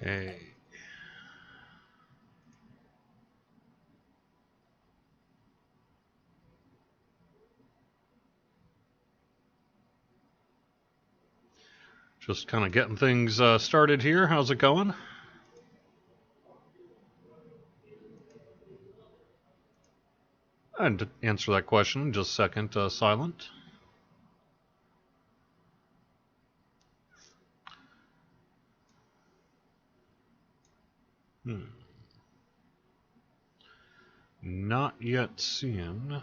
Okay. Just kind of getting things started here. How's it going? And to answer that question, just a second, silent. Not yet seen.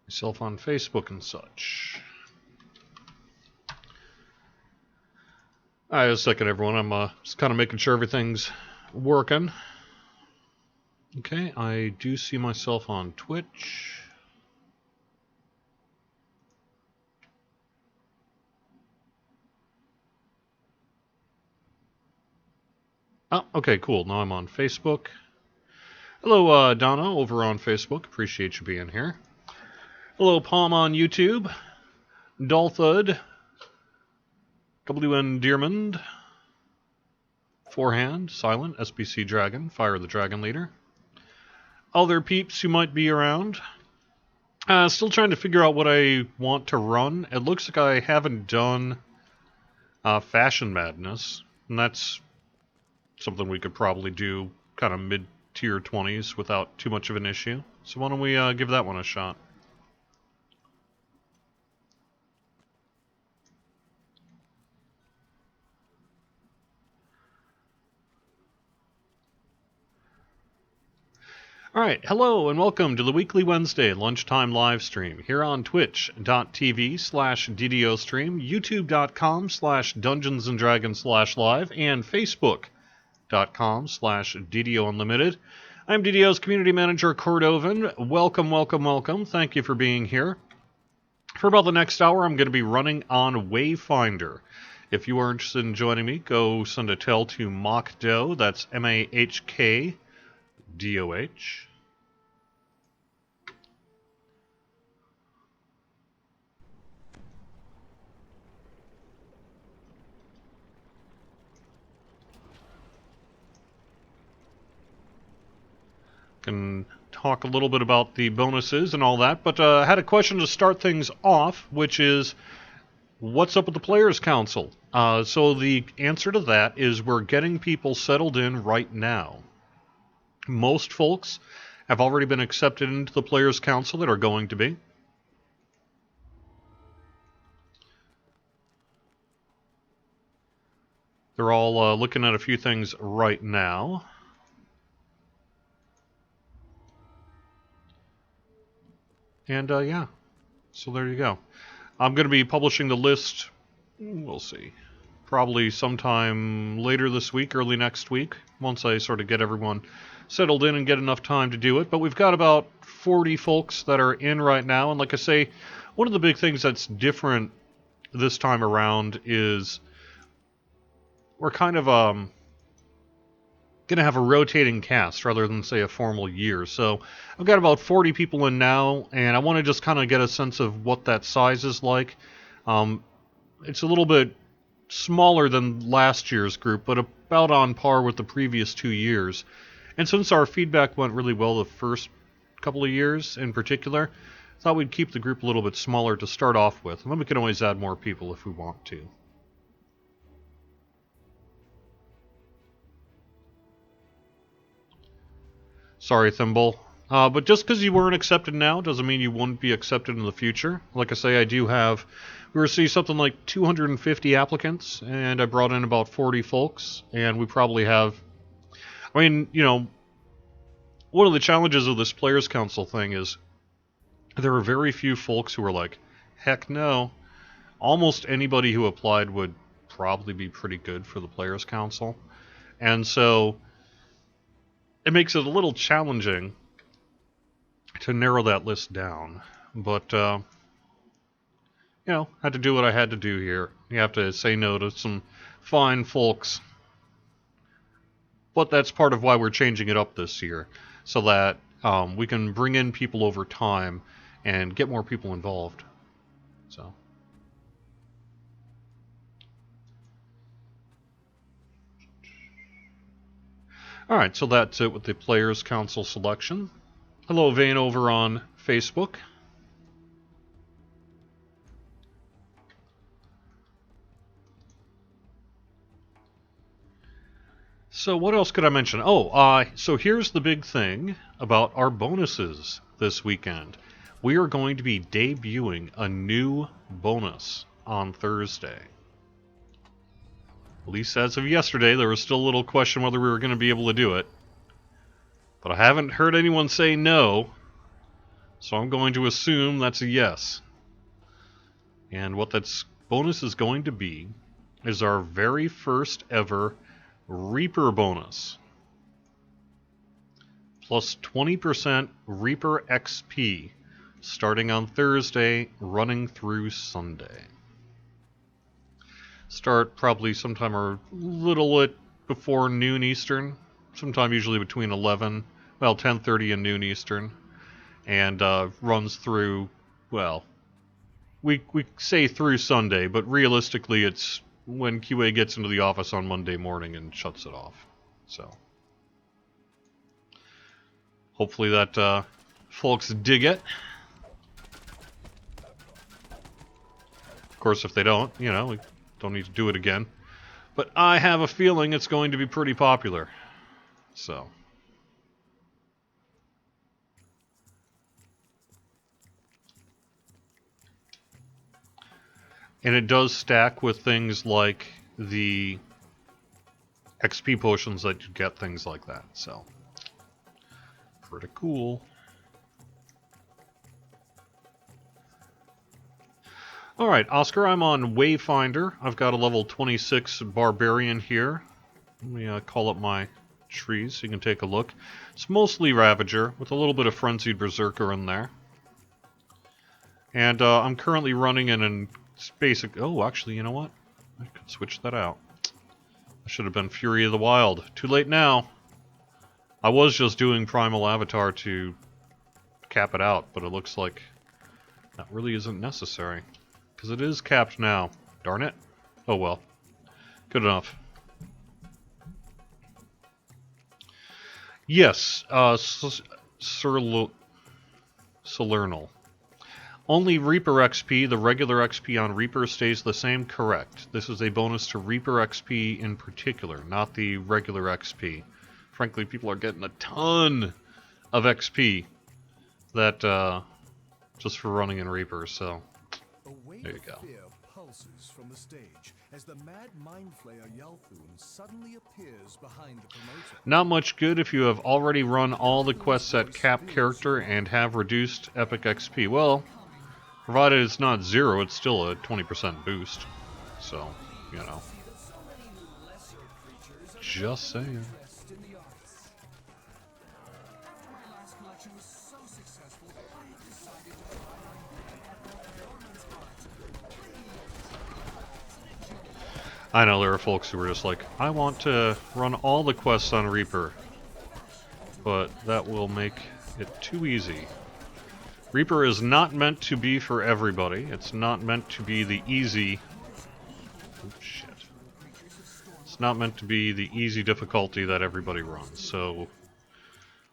Myself on Facebook and such. Alright, just a second, everyone. I'm just kind of making sure everything's working. Okay, I do see myself on Twitch. Oh, okay, cool. Now I'm on Facebook. Hello, Donna, over on Facebook. Appreciate you being here. Hello, Palm on YouTube. Dalthud. WN Dearmond. Forehand, Silent, SBC Dragon, Fire the Dragon Leader. Other peeps who might be around. Still trying to figure out what I want to run. It looks like I haven't done Fashion Madness, and that's something we could probably do kind of mid-tier 20s without too much of an issue. So why don't we give that one a shot? Alright, hello and welcome to the weekly Wednesday Lunchtime Livestream here on twitch.tv/DDOstream, youtube.com/DungeonsandDragons/live, and facebook.com/DDOunlimited. I'm DDO's Community Manager, Cordovan. Welcome, welcome, welcome. Thank you for being here. For about the next hour, I'm going to be running on Wayfinder. If you are interested in joining me, go send a tell to Mahkdoh. That's MAHKDOH. Can talk a little bit about the bonuses and all that, but I had a question to start things off, which is, what's up with the Players' Council? So the answer to that is we're getting people settled in right now. Most folks have already been accepted into the Players' Council that are going to be. They're all looking at a few things right now. And yeah, so there you go. I'm going to be publishing the list, we'll see, probably sometime later this week, early next week, once I sort of get everyone settled in and get enough time to do it. But we've got about 40 folks that are in right now, and like I say, one of the big things that's different this time around is we're kind of going to have a rotating cast rather than, say, a formal year. So I've got about 40 people in now, and I want to just kind of get a sense of what that size is like. It's a little bit smaller than last year's group, but about on par with the previous 2 years. And since our feedback went really well the first couple of years in particular, I thought we'd keep the group a little bit smaller to start off with, and then we can always add more people if we want to. Sorry, Thimble. But just because you weren't accepted now doesn't mean you won't be accepted in the future. Like I say, we received something like 250 applicants, and I brought in about 40 folks, and we probably have, one of the challenges of this Players' Council thing is there are very few folks who are like, heck no. Almost anybody who applied would probably be pretty good for the Players' Council. And so it makes it a little challenging to narrow that list down. But, had to do what I had to do here. You have to say no to some fine folks. But that's part of why we're changing it up this year, so that we can bring in people over time and get more people involved. So. Alright, so that's it with the Players' Council selection. Hello, Vane, over on Facebook. So what else could I mention? Oh, so here's the big thing about our bonuses this weekend. We are going to be debuting a new bonus on Thursday. At least as of yesterday, there was still a little question whether we were going to be able to do it. But I haven't heard anyone say no, so I'm going to assume that's a yes. And what that bonus is going to be is our very first ever Reaper bonus. Plus 20% Reaper XP starting on Thursday, running through Sunday. Start probably sometime a little bit before noon Eastern, sometime usually between 10:30 and noon Eastern, and runs through, well, we say through Sunday, but realistically it's when QA gets into the office on Monday morning and shuts it off. So hopefully that folks dig it. Of course, if they don't, we don't need to do it again. But I have a feeling it's going to be pretty popular. So. And it does stack with things like the XP potions that you get, things like that. So, pretty cool. Alright, Oscar, I'm on Wayfinder. I've got a level 26 Barbarian here. Let me call up my trees so you can take a look. It's mostly Ravager, with a little bit of Frenzied Berserker in there. And I'm currently running in an basic... Oh, actually, you know what? I could switch that out. I should have been Fury of the Wild. Too late now. I was just doing Primal Avatar to cap it out, but it looks like that really isn't necessary. Because it is capped now. Darn it. Oh well. Good enough. Yes, Solernal. Only Reaper XP, the regular XP on Reaper stays the same, correct. This is a bonus to Reaper XP in particular, not the regular XP. Frankly, people are getting a ton of XP that, just for running in Reaper, so there you go. Pulses from the stage as the mad mind flayer Yalthun suddenly appears behind the promoter. Not much good if you have already run all the quests at cap character and have reduced epic XP. Well, provided it's not 0, it's still a 20% boost. So, just saying. I know there are folks who are just like, I want to run all the quests on Reaper, but that will make it too easy. Reaper is not meant to be for everybody. It's not meant to be the easy... Oh, shit. It's not meant to be the easy difficulty that everybody runs. So,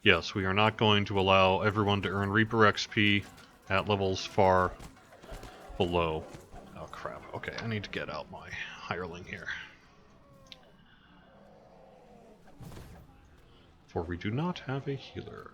yes, we are not going to allow everyone to earn Reaper XP at levels far below. Oh, crap. Okay, I need to get out my hireling here. For we do not have a healer.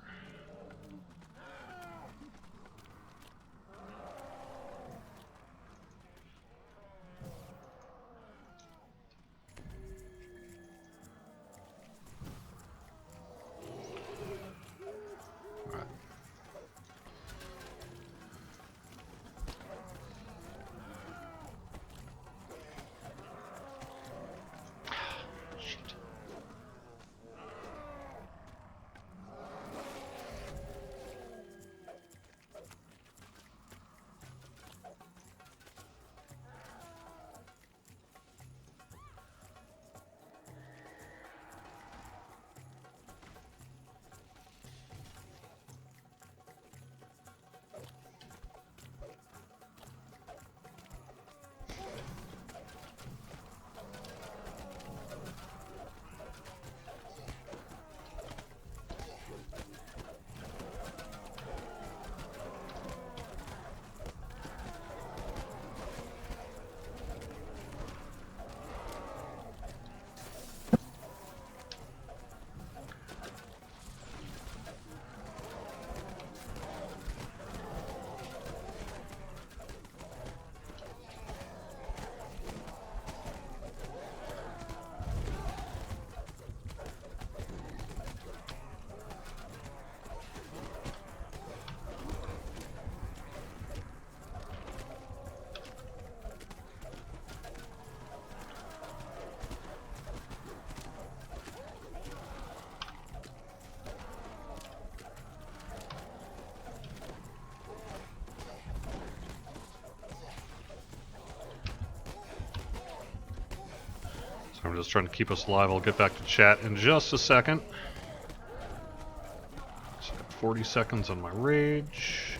I'm just trying to keep us alive. I'll get back to chat in just a second. So I got 40 seconds on my rage.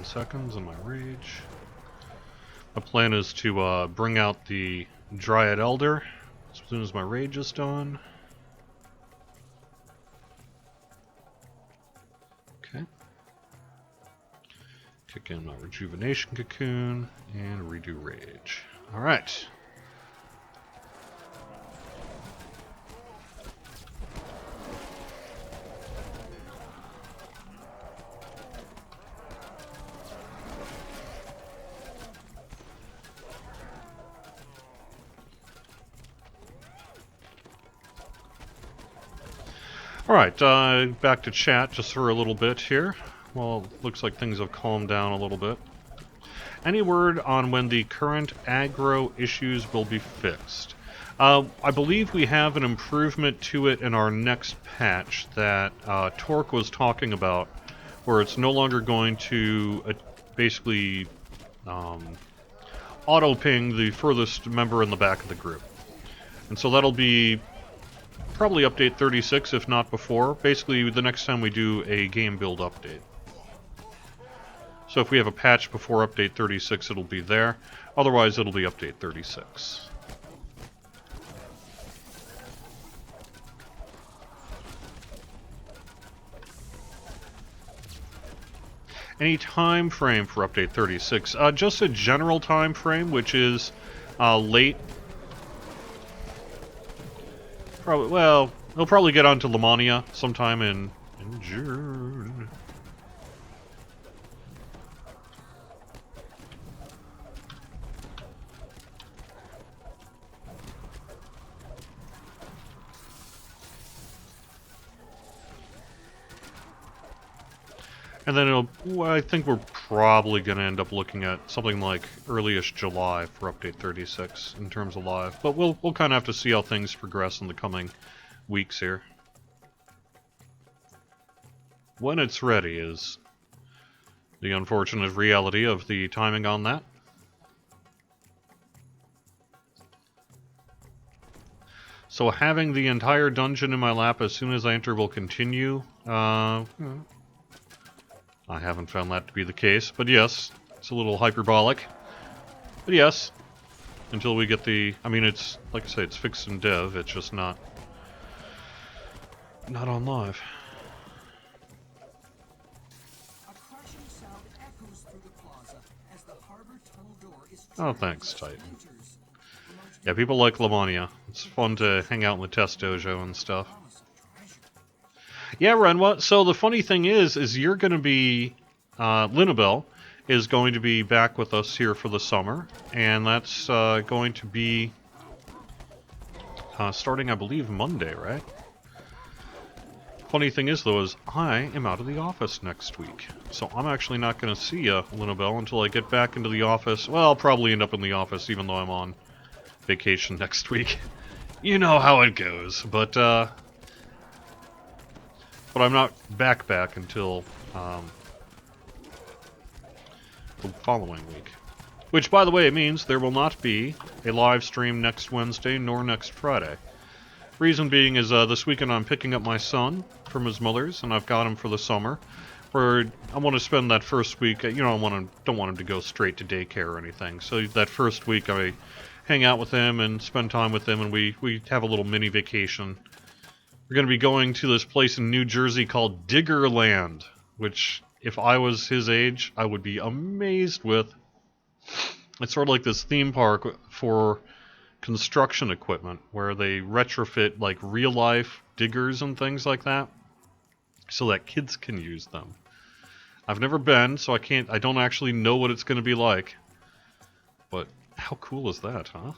Seconds on my rage. My plan is to bring out the Dryad Elder as soon as my rage is done. Okay. Kick in my Rejuvenation Cocoon and redo rage. Alright. Alright, back to chat just for a little bit here. Well, looks like things have calmed down a little bit. Any word on when the current aggro issues will be fixed? I believe we have an improvement to it in our next patch that Torque was talking about, where it's no longer going to basically auto-ping the furthest member in the back of the group. And so that'll be probably update 36, if not before. Basically, the next time we do a game build update. So if we have a patch before update 36, it'll be there. Otherwise, it'll be update 36. Any time frame for update 36? Just a general time frame, which is late. Probably, well, they'll probably get onto Lamania sometime in June. And then well, I think we're probably going to end up looking at something like early-ish July for update 36 in terms of live. But we'll kind of have to see how things progress in the coming weeks here. When it's ready is the unfortunate reality of the timing on that. So having the entire dungeon in my lap as soon as I enter will continue. I haven't found that to be the case, but yes, it's a little hyperbolic. But yes, until we get the... I mean, it's, like I say, it's fixed in dev, it's just not on live. Oh, thanks, Titan. Yeah, people like Lamania. It's fun to hang out in the test dojo and stuff. Yeah, Renwa. So the funny thing is you're going to be... Linabelle is going to be back with us here for the summer. And that's going to be... starting, I believe, Monday, right? Funny thing is, though, is I am out of the office next week. So I'm actually not going to see you, Linabelle, until I get back into the office. Well, I'll probably end up in the office, even though I'm on vacation next week. You know how it goes. But I'm not back until the following week. Which, by the way, means there will not be a live stream next Wednesday nor next Friday. Reason being is this weekend I'm picking up my son from his mother's, and I've got him for the summer. Where I want to spend that first week, you know, don't want him to go straight to daycare or anything. So that first week I hang out with him and spend time with him, and we have a little mini vacation. We're going to be going to this place in New Jersey called Diggerland, which, if I was his age, I would be amazed with. It's sort of like this theme park for construction equipment, where they retrofit, like, real-life diggers and things like that, so that kids can use them. I've never been, so I don't actually know what it's going to be like. But how cool is that, huh?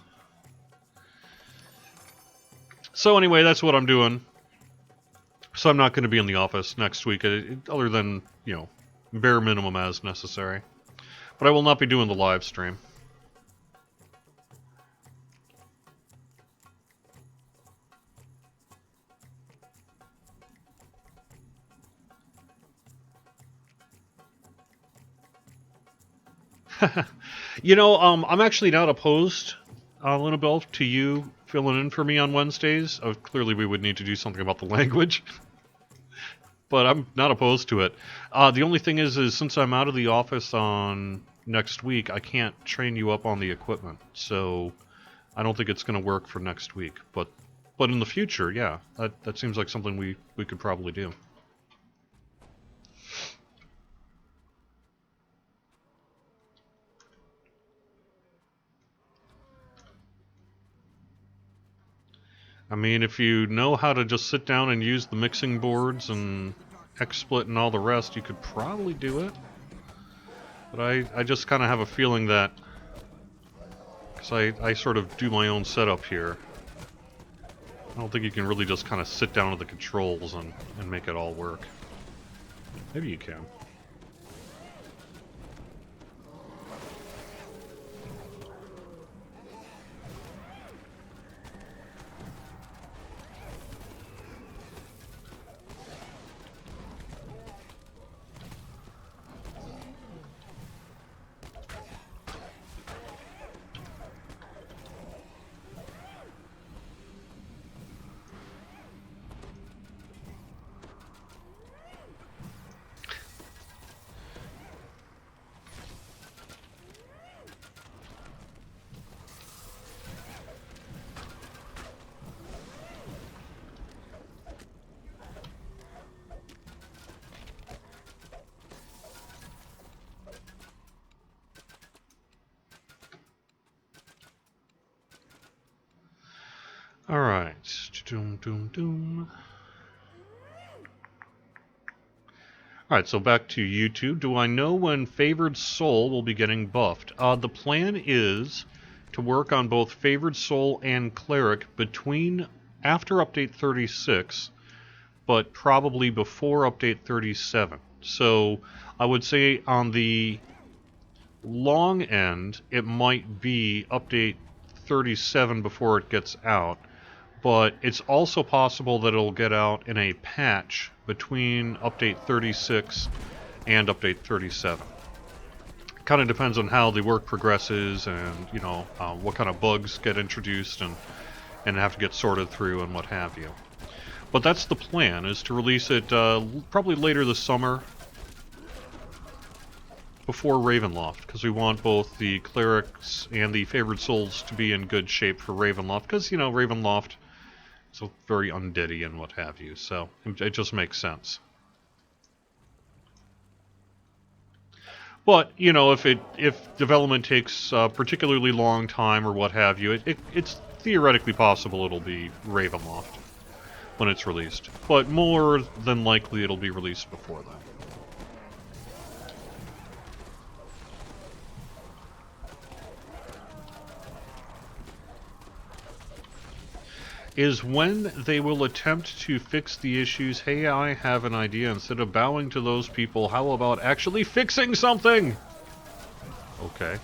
So anyway, that's what I'm doing. So I'm not going to be in the office next week, other than, bare minimum as necessary. But I will not be doing the live stream. I'm actually not opposed, Linabelle, to you filling in for me on Wednesdays. Clearly, we would need to do something about the language, but I'm not opposed to it. The only thing is since I'm out of the office on next week, I can't train you up on the equipment, so I don't think it's going to work for next week. But in the future, yeah, that seems like something we could probably do. I mean, if you know how to just sit down and use the mixing boards and XSplit and all the rest, you could probably do it. But I just kind of have a feeling that, because I sort of do my own setup here, I don't think you can really just kind of sit down at the controls and make it all work. Maybe you can. Alright. Alright, so back to YouTube. Do I know when Favored Soul will be getting buffed? The plan is to work on both Favored Soul and Cleric after Update 36, but probably before Update 37. So I would say on the long end, it might be Update 37 before it gets out. But it's also possible that it'll get out in a patch between Update 36 and Update 37. Kind of depends on how the work progresses and, what kind of bugs get introduced and have to get sorted through and what have you. But that's the plan, is to release it probably later this summer before Ravenloft, because we want both the Clerics and the Favored Souls to be in good shape for Ravenloft, because, Ravenloft... so very undeady and what have you, so it just makes sense. But, if development takes a particularly long time or what have you, it's theoretically possible it'll be Ravenloft when it's released. But more than likely it'll be released before then. Is when they will attempt to fix the issues. Hey, I have an idea. Instead of bowing to those people, how about actually fixing something? Okay.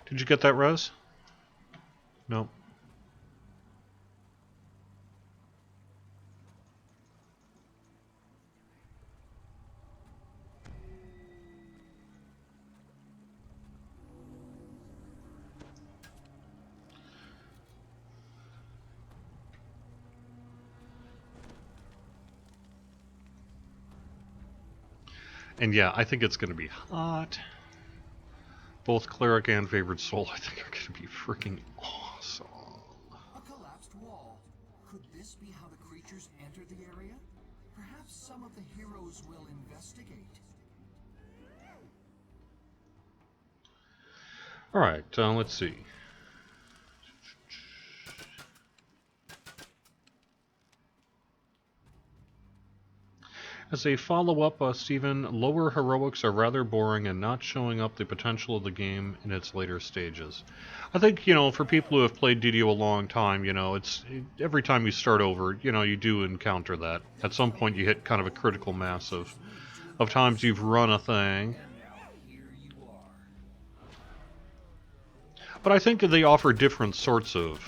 Did you get that, Rez? No. And yeah, I think it's going to be hot. Both Cleric and Favored Soul, I think, are going to be freaking awesome. A collapsed wall. Could this be how the creatures entered the area? Perhaps some of the heroes will investigate. Alright, let's see. As a follow-up, Stephen, lower heroics are rather boring and not showing up the potential of the game in its later stages. I think, for people who have played DDO a long time, every time you start over, you do encounter that. At some point you hit kind of a critical mass of times you've run a thing. But I think they offer different sorts of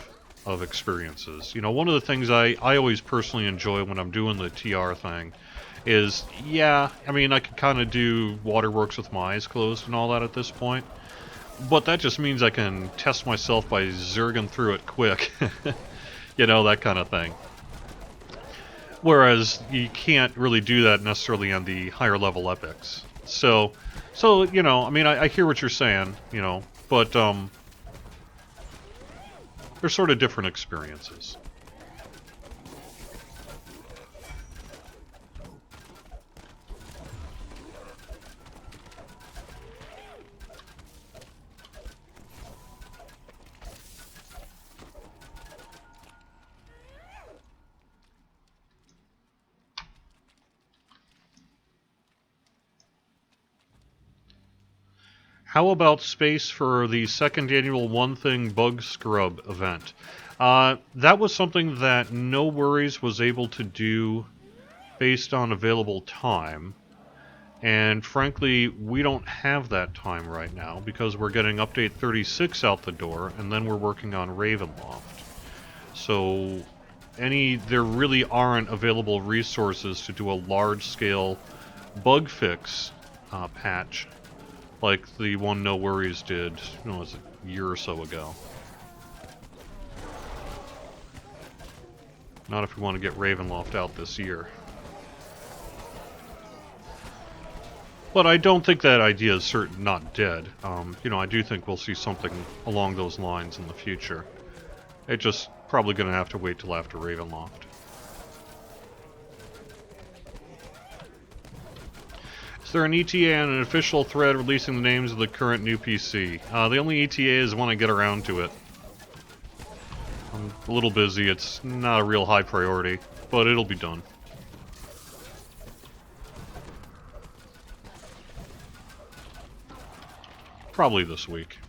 experiences. One of the things I always personally enjoy when I'm doing the TR thing is, I could kind of do waterworks with my eyes closed and all that at this point, but that just means I can test myself by zerging through it quick. That kind of thing. Whereas you can't really do that necessarily on the higher level epics. So I hear what you're saying, but they're sort of different experiences. How about space for the second annual One Thing Bug Scrub event? That was something that No Worries was able to do based on available time. And frankly, we don't have that time right now because we're getting update 36 out the door, and then we're working on Ravenloft. So there really aren't available resources to do a large-scale bug fix patch like the one No Worries did, was a year or so ago. Not if we want to get Ravenloft out this year. But I don't think that idea is not dead. I do think we'll see something along those lines in the future. It's just probably going to have to wait till after Ravenloft. Is there an ETA and an official thread releasing the names of the current new PC? The only ETA is when I get around to it. I'm a little busy, it's not a real high priority, but it'll be done. Probably this week.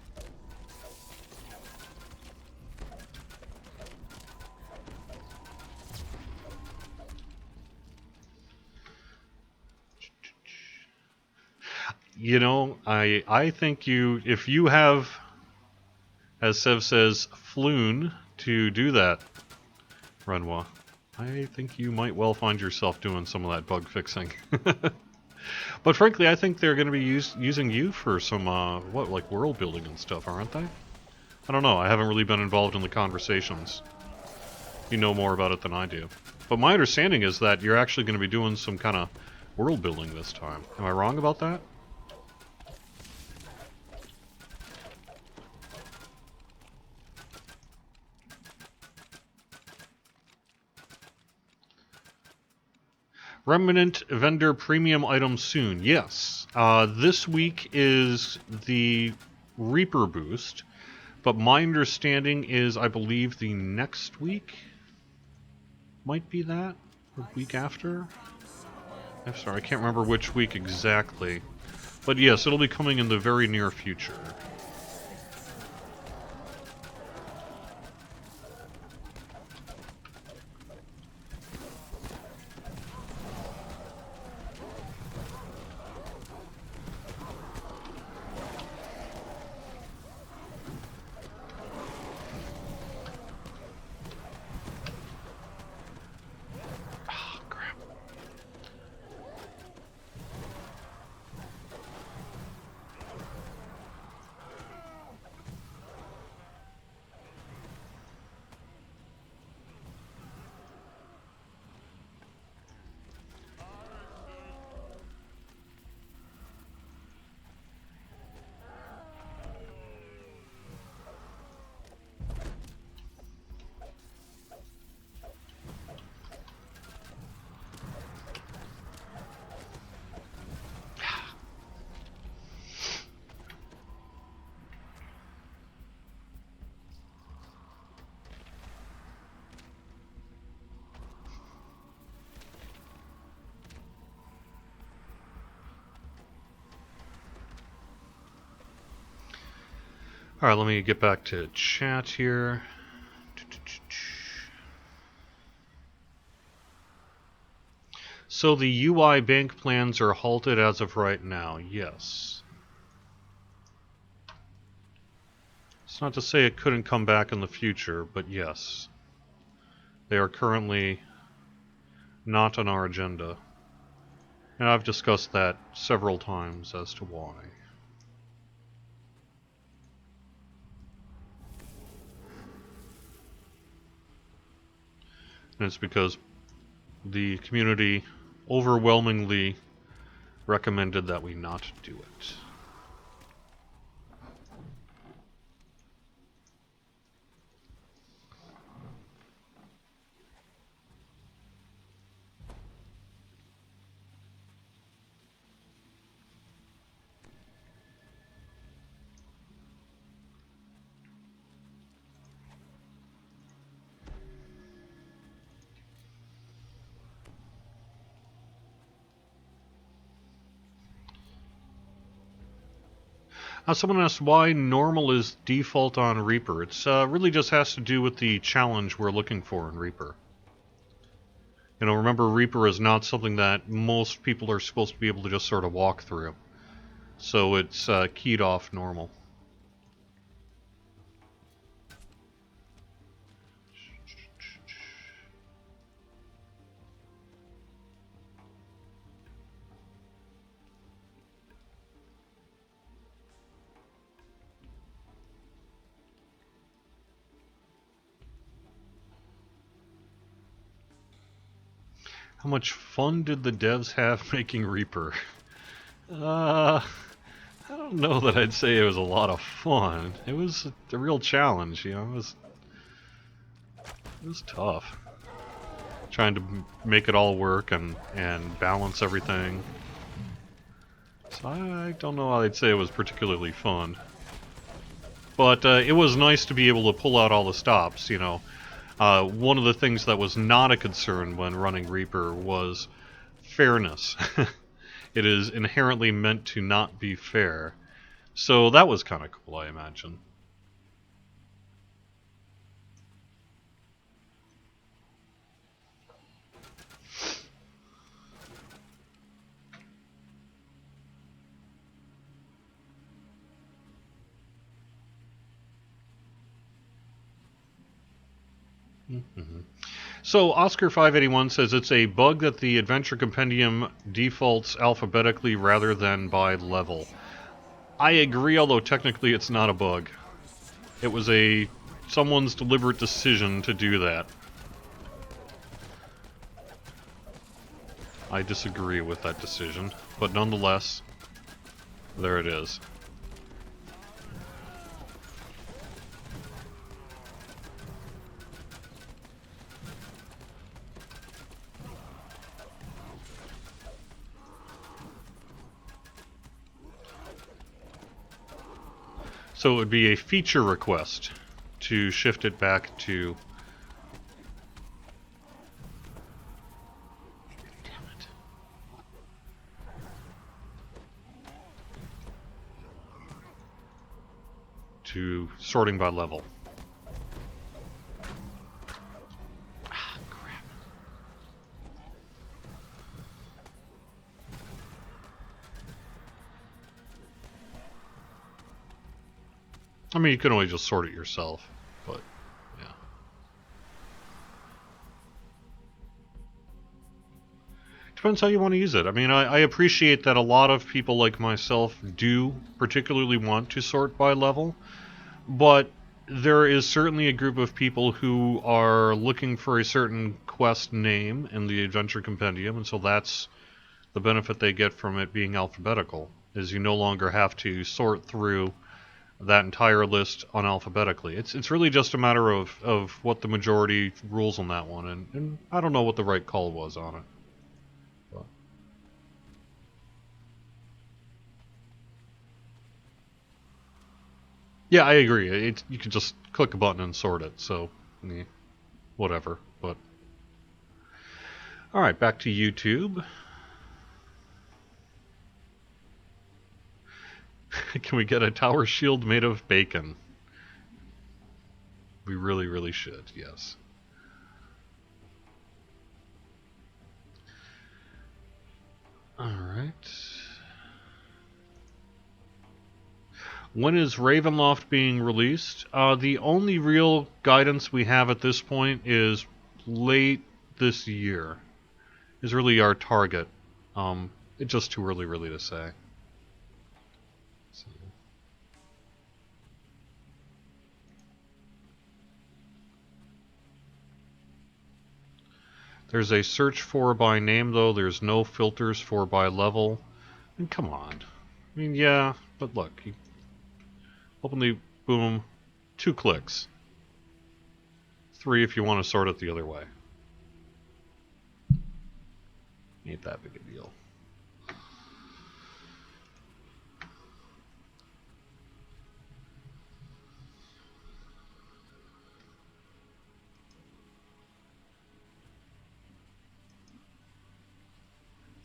I think if you have, as Sev says, floon to do that, Renoir, I think you might well find yourself doing some of that bug fixing. But frankly, I think they're going to be using you for some, like world building and stuff, aren't they? I don't know, I haven't really been involved in the conversations. You know more about it than I do. But my understanding is that you're actually going to be doing some kind of world building this time. Am I wrong about that? Remnant vendor premium item soon. Yes. This week is the Reaper boost, but my understanding is I believe the next week might be that, or week after? I'm sorry, I can't remember which week exactly. But yes, it'll be coming in the very near future. Alright, let me get back to chat here. So the UI bank plans are halted as of right now, yes. It's not to say it couldn't come back in the future, but yes. They are currently not on our agenda. And I've discussed that several times as to why. And it's because the community overwhelmingly recommended that we not do it. Someone asked why normal is default on Reaper. It's really just has to do with the challenge we're looking for in Reaper. You know, remember Reaper is not something that most people are supposed to be able to just sort of walk through. So it's keyed off normal. How much fun did the devs have making Reaper? I don't know that I'd say it was a lot of fun. It was a real challenge, you know. It was tough. Trying to make it all work and balance everything. So I don't know how I'd say it was particularly fun. But it was nice to be able to pull out all the stops, you know. One of the things that was not a concern when running Reaper was fairness. It is inherently meant to not be fair. So that was kind of cool, I imagine. Mm-hmm. So Oscar581 says it's a bug that the Adventure Compendium defaults alphabetically rather than by level. I agree, although technically it's not a bug. It was someone's deliberate decision to do that. I disagree with that decision, but nonetheless, there it is. So it would be a feature request to shift it back to... Damn it. To sorting by level. Ah, crap. I mean, you can always just sort it yourself, but yeah. Depends how you want to use it. I mean, I appreciate that a lot of people like myself do particularly want to sort by level, but there is certainly a group of people who are looking for a certain quest name in the Adventure Compendium, and so that's the benefit they get from it being alphabetical, is you no longer have to sort through that entire list unalphabetically. It's really just a matter of what the majority rules on that one, and I don't know what the right call was on it. But. Yeah, I agree. You can just click a button and sort it, so whatever. But all right, back to YouTube. Can we get a tower shield made of bacon? We really, really should, yes. Alright. When is Ravenloft being released? The only real guidance we have at this point is late this year. Is really our target. It's just too early really to say. So. There's a search for by name though, there's no filters for by level. And come on. I mean, yeah, but look. You open the, boom, 2 clicks. 3 if you want to sort it the other way. Ain't that big a deal.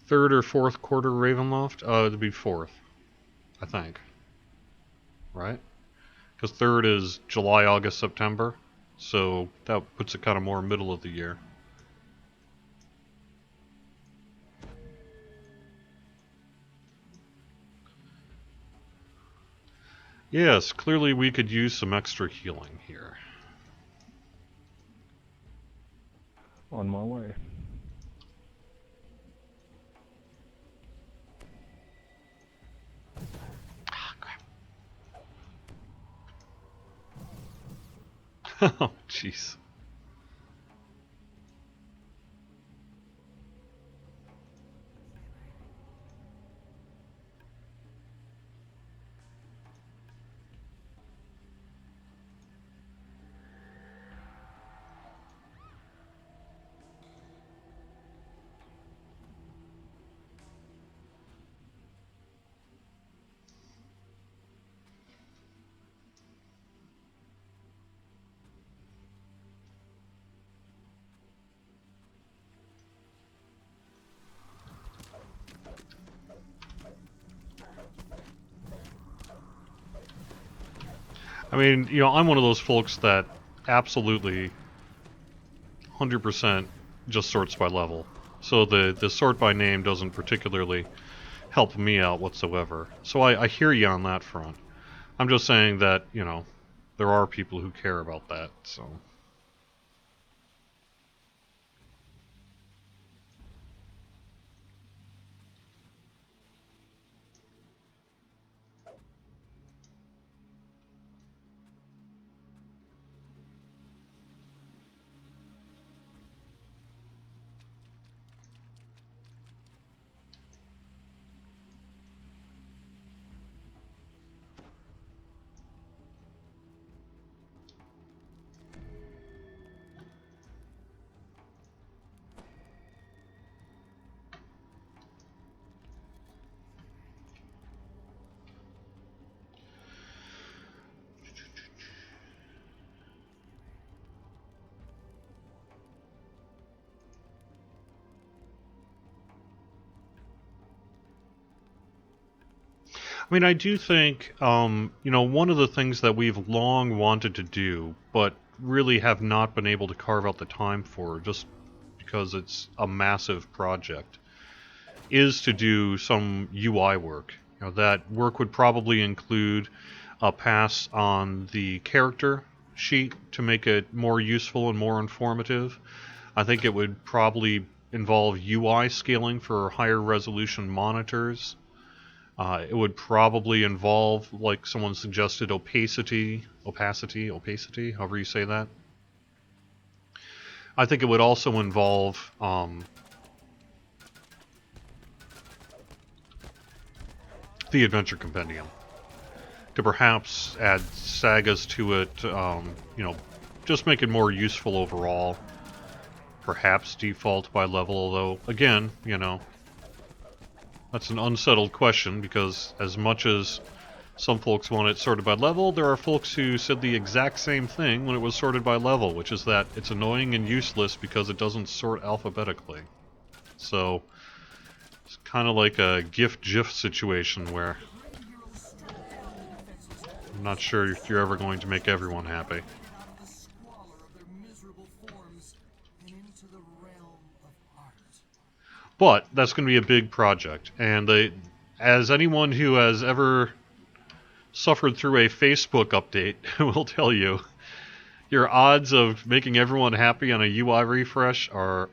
Third or fourth quarter Ravenloft? It'd be fourth, I think. Right? Because third is July, August, September. So that puts it kind of more middle of the year. Yes, clearly we could use some extra healing here. On my way. Ah, crap. Oh, jeez. I mean, you know, I'm one of those folks that absolutely 100% just sorts by level. So the sort by name doesn't particularly help me out whatsoever. So I hear you on that front. I'm just saying that, you know, there are people who care about that, so... I mean, I do think, you know, one of the things that we've long wanted to do, but really have not been able to carve out the time for, just because it's a massive project, is to do some UI work. You know, that work would probably include a pass on the character sheet to make it more useful and more informative. I think it would probably involve UI scaling for higher resolution monitors. It would probably involve, like someone suggested, opacity, however you say that. I think it would also involve the Adventure Compendium to perhaps add sagas to it, you know, just make it more useful overall. Perhaps default by level, although, again, you know, that's an unsettled question, because as much as some folks want it sorted by level, there are folks who said the exact same thing when it was sorted by level, which is that it's annoying and useless because it doesn't sort alphabetically. So, it's kind of like a GIF situation where I'm not sure if you're ever going to make everyone happy. forms and into the realm of art. But that's going to be a big project, and as anyone who has ever suffered through a Facebook update will tell you, your odds of making everyone happy on a UI refresh are,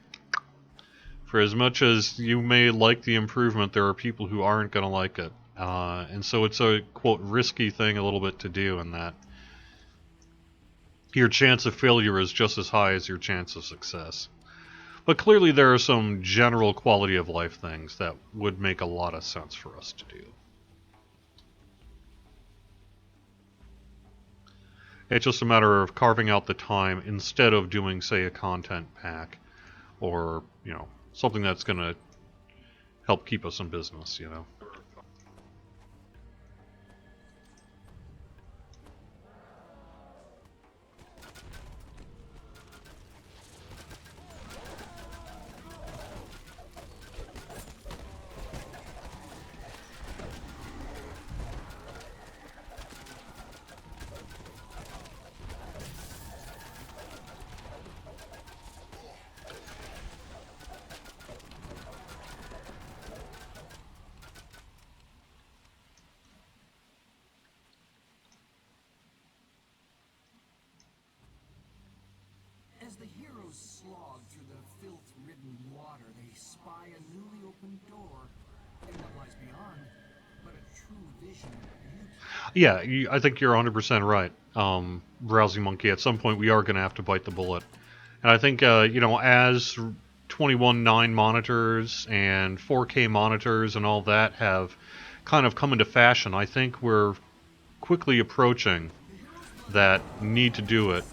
for as much as you may like the improvement, there are people who aren't going to like it. And so it's a, quote, risky thing a little bit to do, in that your chance of failure is just as high as your chance of success. But clearly there are some general quality of life things that would make a lot of sense for us to do. It's just a matter of carving out the time instead of doing, say, a content pack or, something that's going to help keep us in business, As the heroes slog through the filth-ridden water, they spy a newly opened door. In what lies beyond, but a true vision of beauty. Yeah, I think you're 100% right, Browsing Monkey. At some point we are going to have to bite the bullet. And I think, as 21.9 monitors and 4K monitors and all that have kind of come into fashion, I think we're quickly approaching that need to do it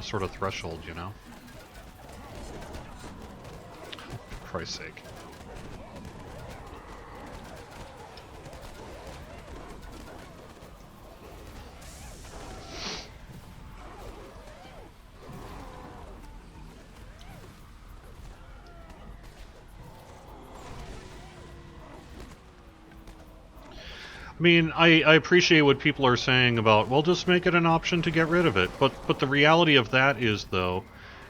sort of threshold, For Christ's sake. I mean, I appreciate what people are saying about, well, just make it an option to get rid of it. But the reality of that is, though,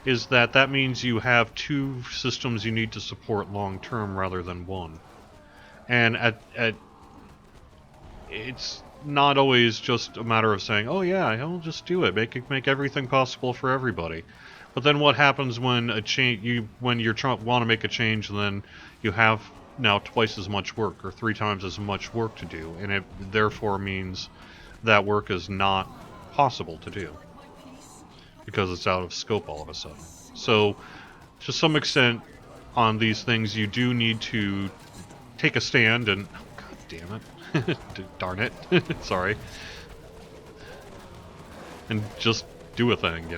is that means you have two systems you need to support long term rather than one. And it's not always just a matter of saying, oh yeah, I'll just do it, make everything possible for everybody. But then what happens when when you want to make a change, and then you have now twice as much work or 3 times as much work to do, and it therefore means that work is not possible to do because it's out of scope all of a sudden. So, to some extent, on these things, you do need to take a stand and, oh, god damn it, darn it, sorry, and just do a thing.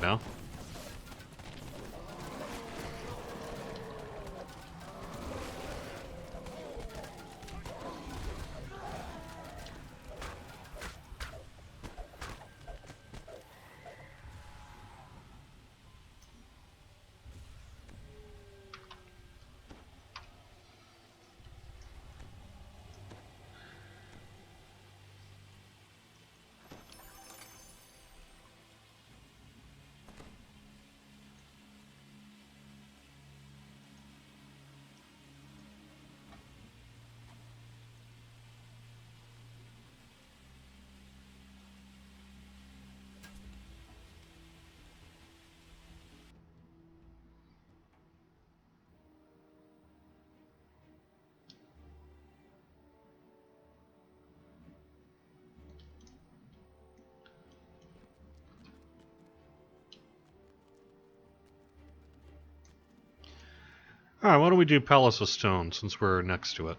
Alright, why don't we do Palace of Stone, since we're next to it?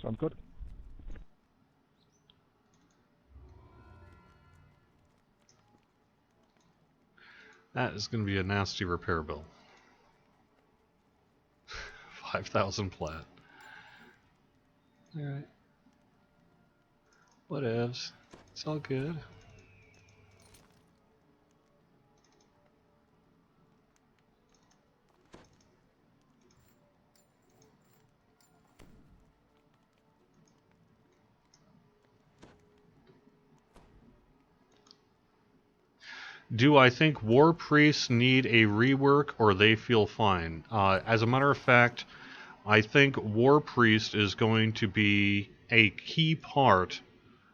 Sounds good. That is going to be a nasty repair bill. 5,000 plat. Alright. Whatevs. It's all good. Do I think War Priests need a rework or they feel fine? As a matter of fact, I think War Priest is going to be a key part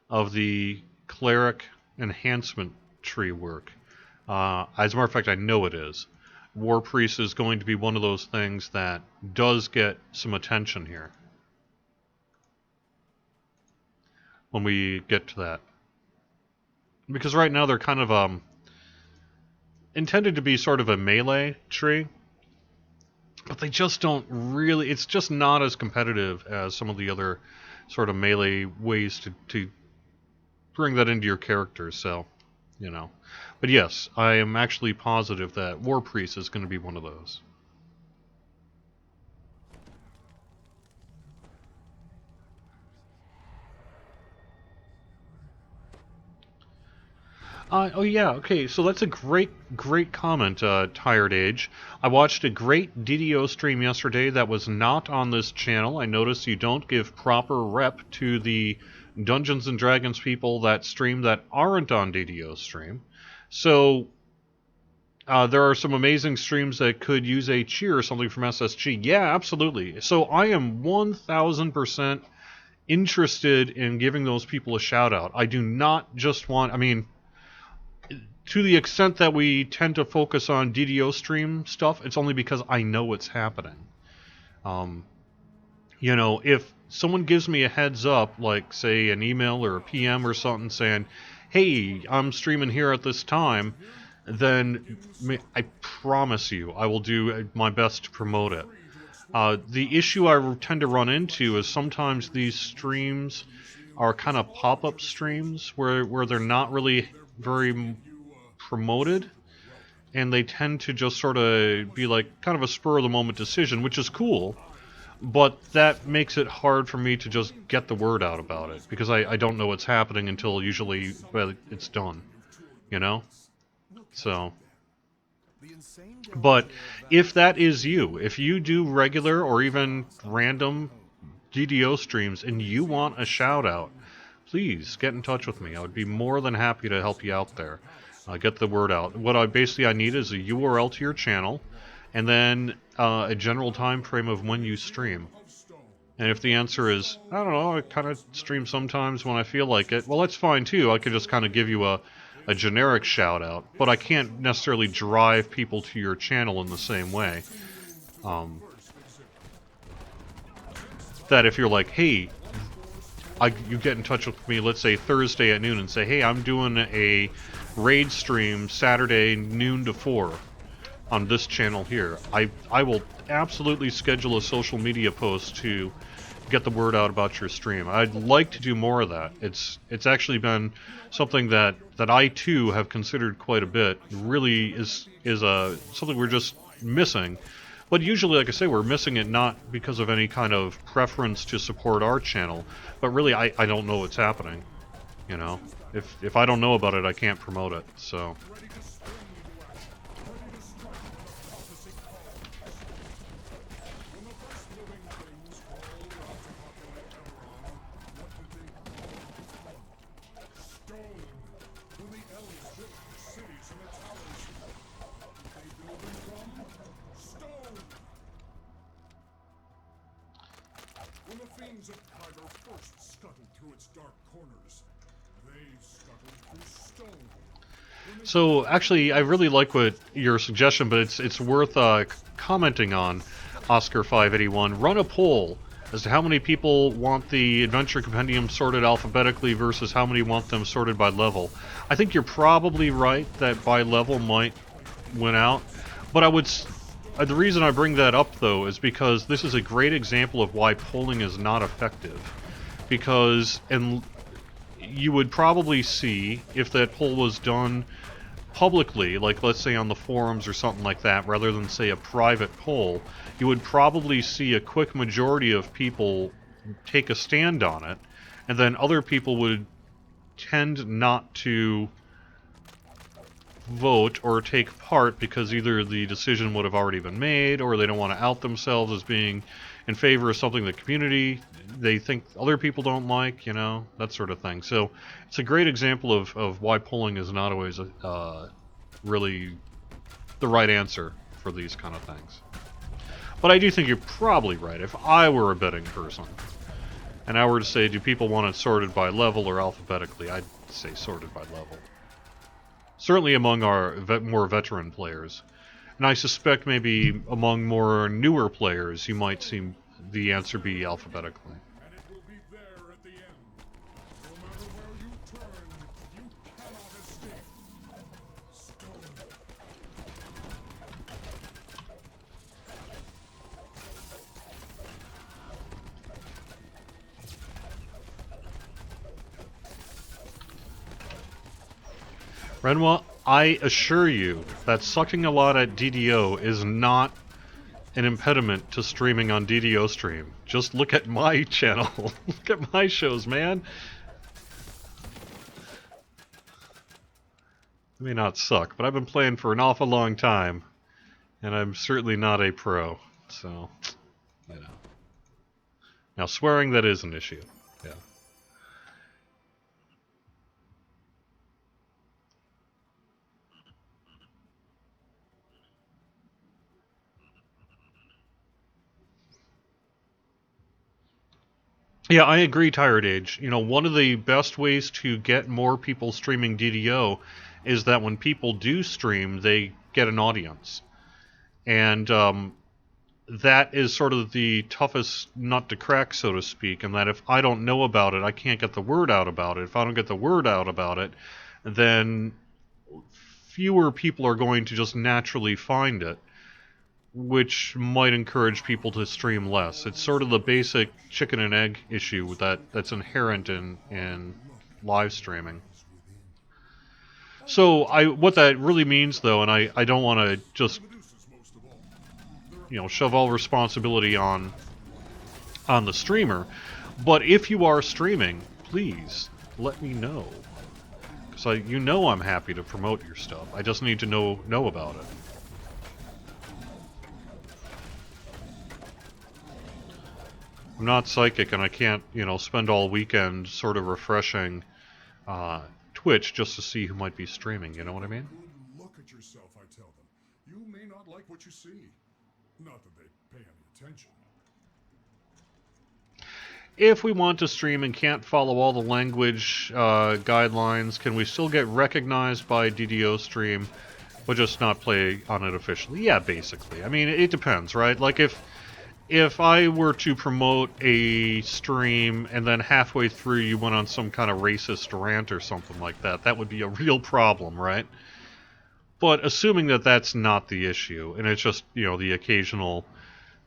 of the cleric enhancement tree work. As a matter of fact, I know it is. War Priest is going to be one of those things that does get some attention here when we get to that. Because right now they're kind of intended to be sort of a melee tree, but they just don't really, it's just not as competitive as some of the other sort of melee ways to bring that into your character, so, you know. But yes, I am actually positive that War Priest is going to be one of those. Oh yeah, okay, so that's a great comment, Tired Age. I watched a great DDO stream yesterday that was not on this channel. I noticed you don't give proper rep to the Dungeons and Dragons people that stream that aren't on DDO stream. So, there are some amazing streams that could use a cheer or something from SSG. Yeah, absolutely. So I am 1000% interested in giving those people a shout out. I do not just want, I mean, to the extent that we tend to focus on DDO stream stuff, it's only because I know what's happening. You know, if someone gives me a heads up, like, say, an email or a PM or something saying, hey, I'm streaming here at this time, then I promise you I will do my best to promote it. The issue I tend to run into is sometimes these streams are kind of pop-up streams where they're not really very promoted, and they tend to just sort of be like kind of a spur-of-the-moment decision, which is cool, but that makes it hard for me to just get the word out about it, because I don't know what's happening until usually it's done, you know? So, but if that is you, if you do regular or even random DDO streams and you want a shout out, please get in touch with me. I would be more than happy to help you out there. Get the word out. What I need is a URL to your channel, and then a general time frame of when you stream. And if the answer is, I don't know, I kind of stream sometimes when I feel like it, well, that's fine too. I could just kind of give you a generic shout out, but I can't necessarily drive people to your channel in the same way. That if you're like, hey, you get in touch with me, let's say Thursday at noon, and say, hey, I'm doing a raid stream Saturday noon to 4 on this channel here. I will absolutely schedule a social media post to get the word out about your stream. I'd like to do more of that. It's actually been something that I too have considered quite a bit. It really is something we're just missing. But usually, like I say, we're missing it not because of any kind of preference to support our channel, but really I don't know what's happening. You know? If I don't know about it, I can't promote it, so... So, actually, I really like what your suggestion, but it's worth commenting on, Oscar581. Run a poll as to how many people want the Adventure Compendium sorted alphabetically versus how many want them sorted by level. I think you're probably right that by level might win out, but the reason I bring that up, though, is because this is a great example of why polling is not effective. Because, and you would probably see, if that poll was done publicly, like let's say on the forums or something like that, rather than say a private poll, you would probably see a quick majority of people take a stand on it, and then other people would tend not to vote or take part because either the decision would have already been made, or they don't want to out themselves as being in favor of something the community they think other people don't like, you know, that sort of thing. So it's a great example of why polling is not always really the right answer for these kind of things. But I do think you're probably right. If I were a betting person, and I were to say, do people want it sorted by level or alphabetically, I'd say sorted by level. Certainly among our more veteran players. And I suspect maybe among more newer players, you might see the answer be alphabetically. And it will be there at the end. No matter where you turn, you cannot escape. Stone. Renwa, I assure you that sucking a lot at DDO is not an impediment to streaming on DDO stream. Just look at my channel. Look at my shows, man. I may not suck, but I've been playing for an awful long time, and I'm certainly not a pro. So, you know. Now, swearing, that is an issue. Yeah. Yeah, I agree, Tired Age. You know, one of the best ways to get more people streaming DDO is that when people do stream, they get an audience. And that is sort of the toughest nut to crack, so to speak, and that if I don't know about it, I can't get the word out about it. If I don't get the word out about it, then fewer people are going to just naturally find it, which might encourage people to stream less. It's sort of the basic chicken and egg issue that's inherent in live streaming. So what that really means, though, and I don't want to just shove all responsibility on the streamer, but if you are streaming, please let me know, because I'm happy to promote your stuff. I just need to know about it. I'm not psychic, and I can't, spend all weekend sort of refreshing Twitch just to see who might be streaming, you know what I mean? Look at yourself, I tell them. You may not like what you see. Not that they pay any attention. If we want to stream and can't follow all the language guidelines, can we still get recognized by DDO stream, but just not play on it officially? Yeah, basically. I mean, it depends, right? Like if I were to promote a stream and then halfway through you went on some kind of racist rant or something like that, that would be a real problem, right? But assuming that that's not the issue, and it's just, the occasional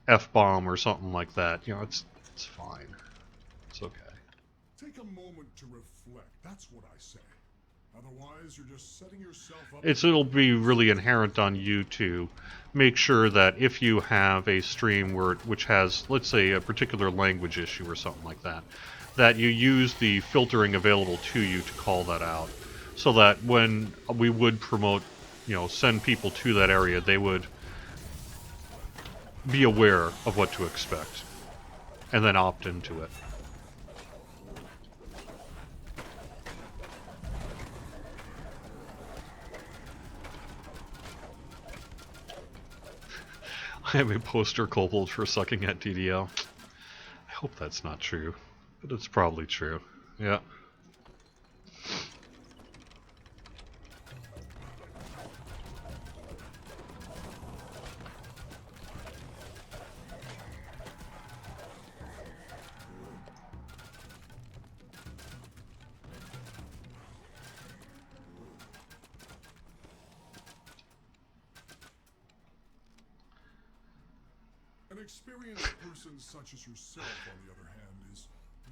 F-bomb or something like that, it's fine. It's okay. Take a moment to reflect. That's what I say. Otherwise, you're just setting yourself up. It'll be really inherent on you to make sure that if you have a stream which has, let's say, a particular language issue or something like that, that you use the filtering available to you to call that out, so that when we would promote, send people to that area, they would be aware of what to expect, and then opt into it. I am a poster kobold for sucking at DDL. I hope that's not true, but it's probably true. Yeah. An experienced person such as yourself, on the other hand, is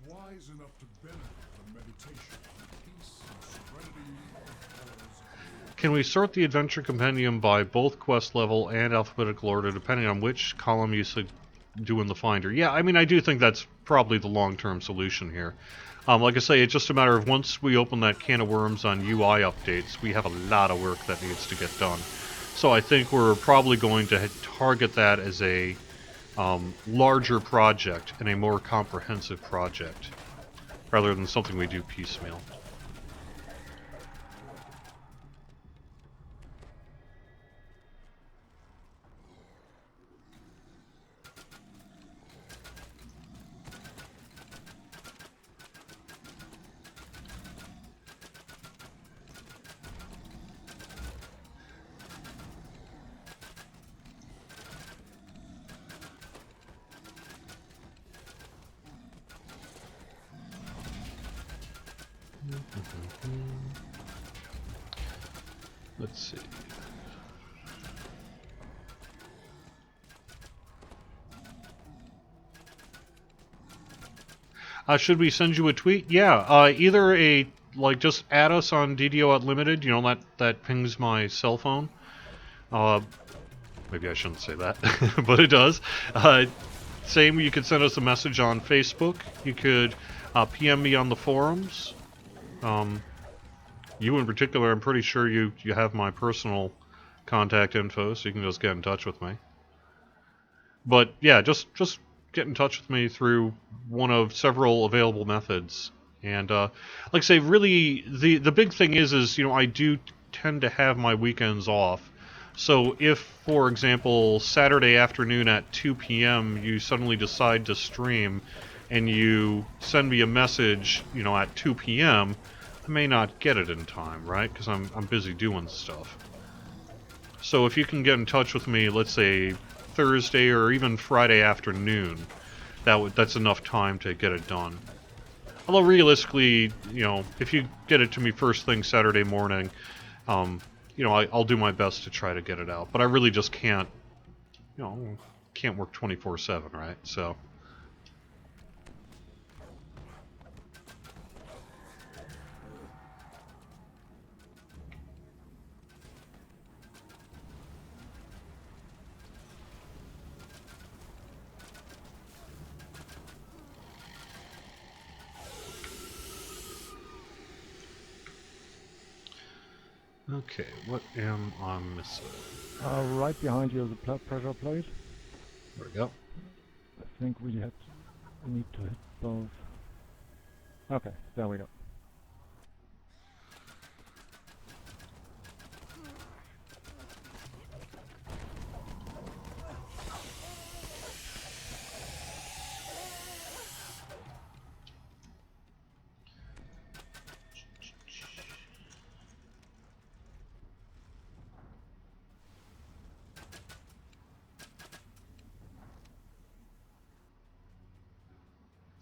wise enough to benefit from meditation, peace, and serenity of. Can we sort the adventure compendium by both quest level and alphabetical order, depending on which column you do in the finder? Yeah, I mean, I do think that's probably the long-term solution here. Like I say, it's just a matter of once we open that can of worms on UI updates, we have a lot of work that needs to get done. So I think we're probably going to target that as a larger project and a more comprehensive project, rather than something we do piecemeal. Let's see. Should we send you a tweet? Yeah, either just add us on DDO at Limited, you know, that pings my cell phone. Maybe I shouldn't say that, but it does. Same, you could send us a message on Facebook. You could PM me on the forums. You in particular, I'm pretty sure you have my personal contact info, so you can just get in touch with me. But yeah, just get in touch with me through one of several available methods. And like I say, really, the big thing is you know, I do tend to have my weekends off. So if, for example, Saturday afternoon at 2 p.m. you suddenly decide to stream, and you send me a message, you know, at 2 p.m., I may not get it in time, right? Because I'm busy doing stuff. So if you can get in touch with me, let's say Thursday or even Friday afternoon, that's enough time to get it done. Although realistically, you know, if you get it to me first thing Saturday morning, you know, I'll do my best to try to get it out. But I really just can't, you know, can't work 24/7, right? So. Okay, what am I missing? Right behind you is a pressure plate. There we go. I think we need to hit both. Okay, there we go.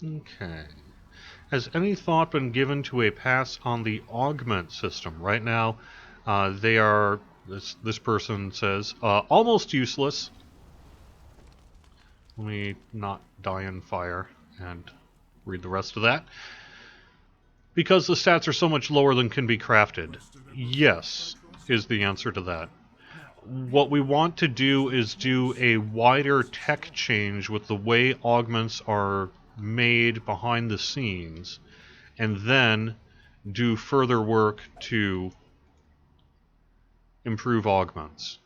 Okay. Has any thought been given to a pass on the augment system? Right now, they are, this person says, almost useless. Let me not die in fire and read the rest of that. Because the stats are so much lower than can be crafted. Yes, is the answer to that. What we want to do is do a wider tech change with the way augments are made behind the scenes, and then do further work to improve augments.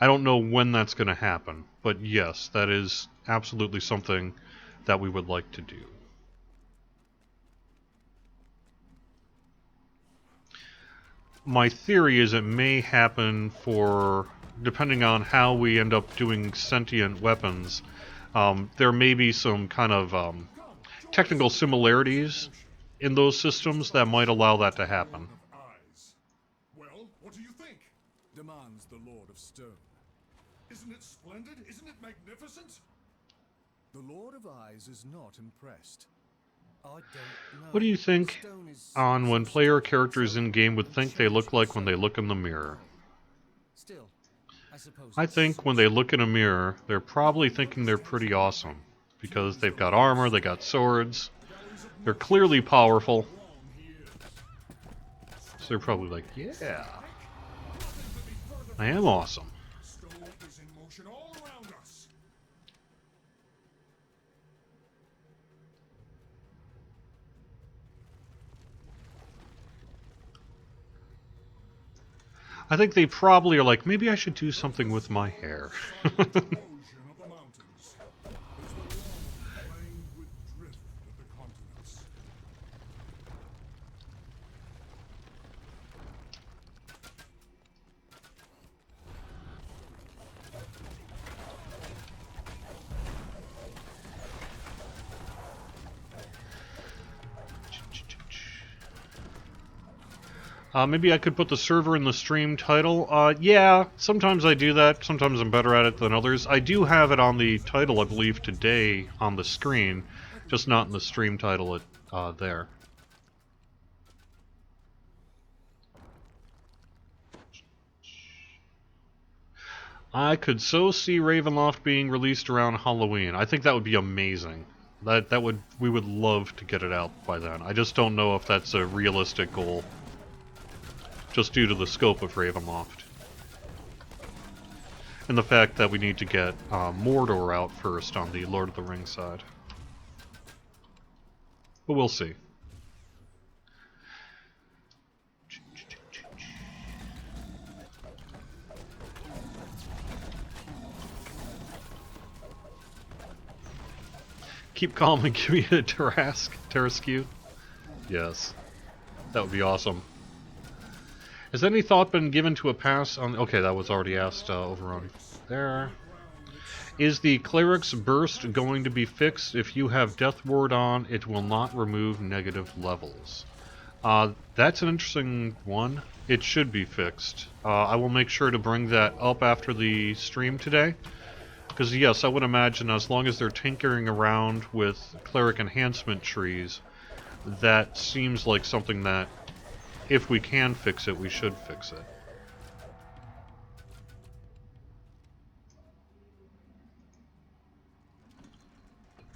I don't know when that's going to happen, but yes, that is absolutely something that we would like to do. My theory is it may happen for, depending on how we end up doing sentient weapons, there may be some kind of technical similarities in those systems that might allow that to happen. Well, what do you think? Demands the Lord of Stone. Isn't it splendid? Isn't it magnificent? The Lord of Eyes is not impressed. I don't know. What do you think on when player characters in-game would think they look like when they look in the mirror? Still, I suppose I think when they look in a mirror, they're probably thinking they're pretty awesome. Because they've got armor, they got swords, they're clearly powerful. So they're probably like, yeah, I am awesome. Stone is in motion all around us. I think they probably are like, maybe I should do something with my hair. Ocean of the mountains. There's the long languid drift of the continents. Maybe I could put the server in the stream title. Yeah, sometimes I do that. Sometimes I'm better at it than others. I do have it on the title, I believe, today on the screen. Just not in the stream title there. I could so see Ravenloft being released around Halloween. I think that would be amazing. We would love to get it out by then. I just don't know if that's a realistic goal, just due to the scope of Ravenloft. And the fact that we need to get Mordor out first on the Lord of the Rings side. But we'll see. Keep calm and give me a Tarrasque. Yes. That would be awesome. Has any thought been given to a pass on... Okay, that was already asked over on there. Is the Cleric's Burst going to be fixed? If you have Death Ward on, it will not remove negative levels. That's an interesting one. It should be fixed. I will make sure to bring that up after the stream today. Because yes, I would imagine as long as they're tinkering around with Cleric enhancement trees, that seems like something that, if we can fix it, we should fix it.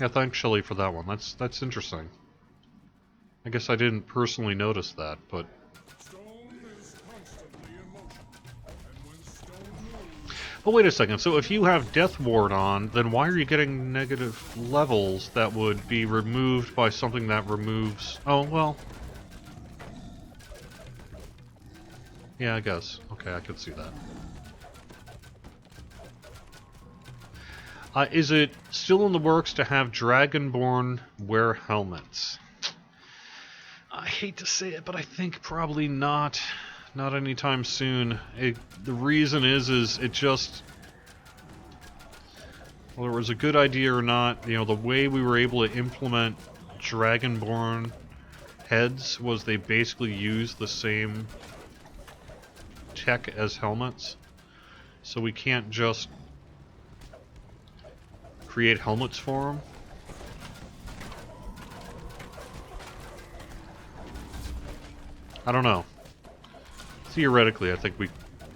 Yeah, thanks, Shelly, for that one. That's interesting. I guess I didn't personally notice that, but... Stone is constantly in motion, and when stone moves, But wait a second, so if you have Death Ward on, then why are you getting negative levels that would be removed by something that removes... Oh, well... Yeah, I guess. Okay, I could see that. Is it still in the works to have Dragonborn wear helmets? I hate to say it, but I think probably not. Not anytime soon. The reason is it just... Whether it was a good idea or not, you know, the way we were able to implement Dragonborn heads was they basically used the same tech as helmets. So we can't just create helmets for them. I don't know. Theoretically, I think we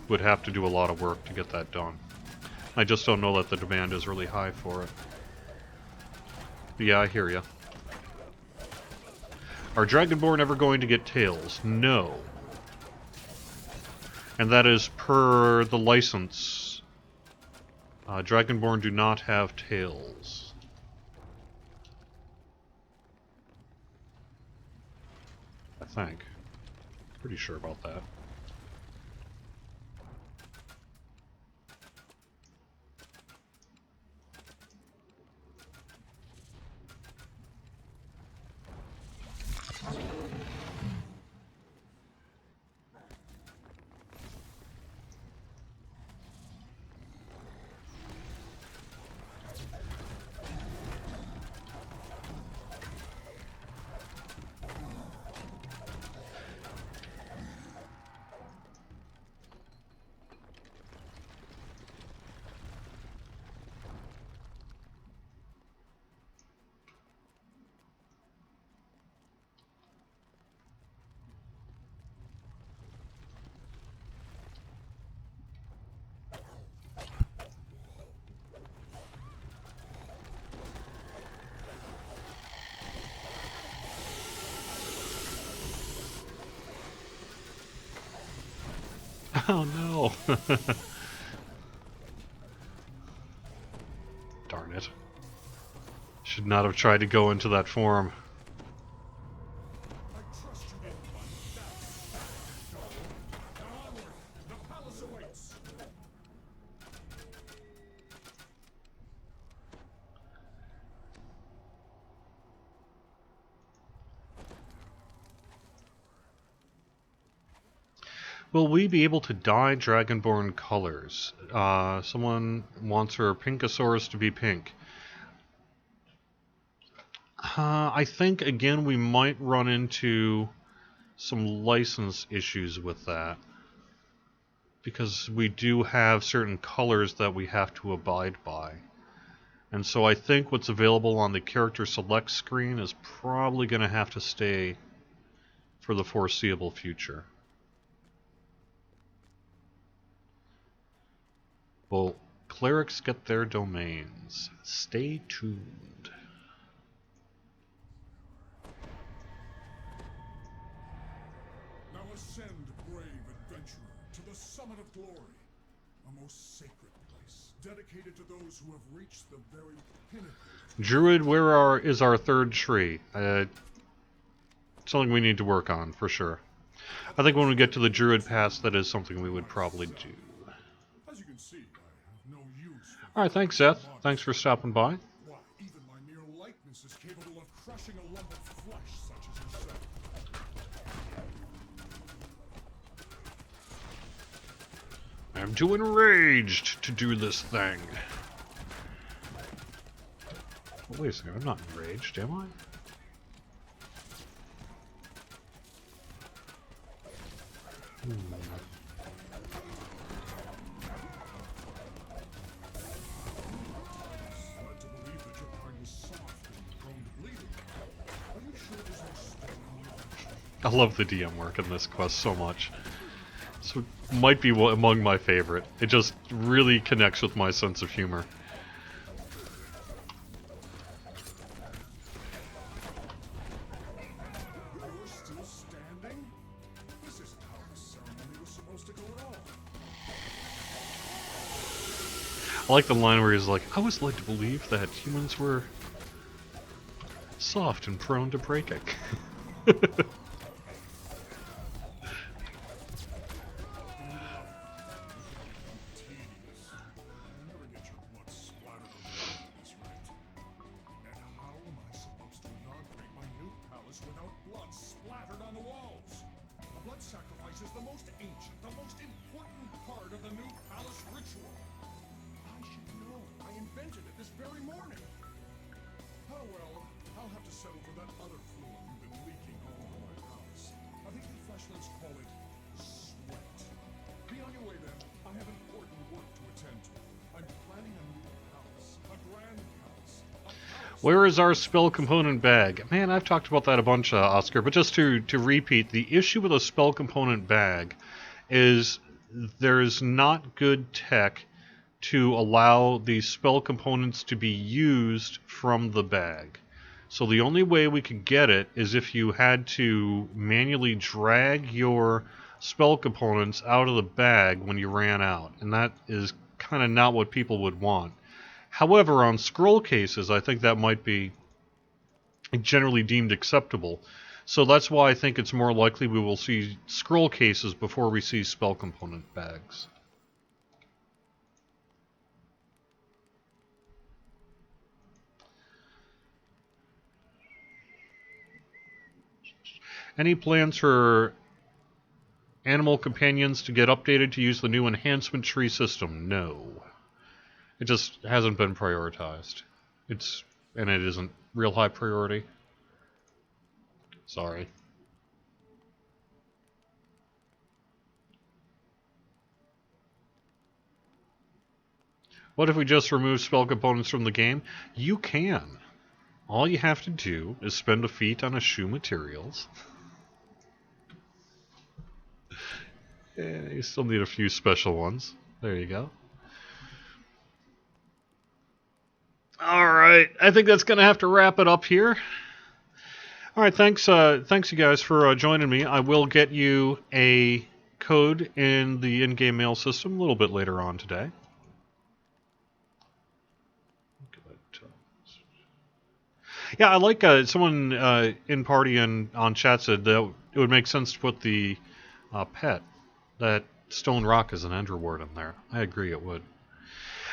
would have to do a lot of work to get that done. I just don't know that the demand is really high for it. But yeah, I hear ya. Are Dragonborn ever going to get tails? No. And that is per the license. Dragonborn do not have tails. I think. Pretty sure about that. Oh no! Darn it. Should not have tried to go into that forum. I trust you didn't want that. Now onward, the palace awaits. Will we be able to dye Dragonborn colors? Someone wants her Pinkosaurus to be pink. I think, again, we might run into some license issues with that. Because we do have certain colors that we have to abide by. And so I think what's available on the character select screen is probably going to have to stay for the foreseeable future. Well, clerics get their domains. Stay tuned. Now ascend, brave adventurer, to the summit of glory, a most sacred place, dedicated to those who have reached the very pinnacle. Druid, is our third tree? Something we need to work on, for sure. I think when we get to the Druid Pass, that is something we would probably do. As you can see, I have no use for Alright, thanks, Seth. Thanks for stopping by. why even my mere likeness is capable of crushing a lump of flesh such as yourself. I'm too enraged to do this thing. Well, wait a second, I'm not enraged, am I? Led to believe that your kind was soft and prone to bleeding. Are you sure there's no stone in your I love the DM work in this quest so much. So might be among my favorite. It just really connects with my sense of humor. You're still standing? This isn't how the ceremony was supposed to go at all. I like the line where he's like, I was led to believe that humans were soft and prone to breaking. Tedious. You never get your blood splattered on the wall at this rate. And how am I supposed to inaugurate my new palace without blood splattered on the walls? A blood sacrifice is the most ancient, the most important part of the new palace ritual. I should know. I invented it this very morning. Oh well, I'll have to settle for that other fluid you've been leaking all over my palace. I think the fleshlings call it sweat. Be on your way then. I have important work to attend to. I'm planning a new palace, a grand palace. A palace. Where is our spell component bag? Man, I've talked about that a bunch, Oscar, but just to repeat, the issue with a spell component bag is there's not good tech to allow the spell components to be used from the bag. So the only way we could get it is if you had to manually drag your spell components out of the bag when you ran out, and that is kind of not what people would want. However, on scroll cases, I think that might be generally deemed acceptable. So that's why I think it's more likely we will see scroll cases before we see spell component bags. Any plans for animal companions to get updated to use the new enhancement tree system? No. It just hasn't been prioritized. And it isn't real high priority. Sorry. What if we just remove spell components from the game? You can. All you have to do is spend a feat on eschew materials. You still need a few special ones. There you go. Alright, I think that's going to have to wrap it up here. Alright, thanks you guys for joining me. I will get you a code in the in-game mail system a little bit later on today. Yeah, I like someone in party and on chat said that it would make sense to put the pet, that stone rock, as an ender word in there. I agree it would.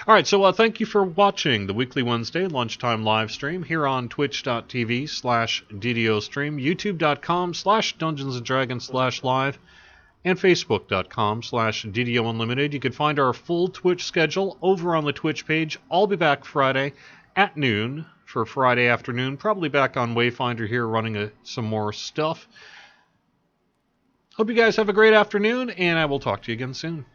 Alright, so thank you for watching the weekly Wednesday lunchtime live stream here on twitch.tv/DDOstream, youtube.com/DungeonsandDragons/live, and facebook.com/DDOunlimited. You can find our full Twitch schedule over on the Twitch page. I'll be back Friday at noon for Friday afternoon, probably back on Wayfinder here running some more stuff. Hope you guys have a great afternoon, and I will talk to you again soon.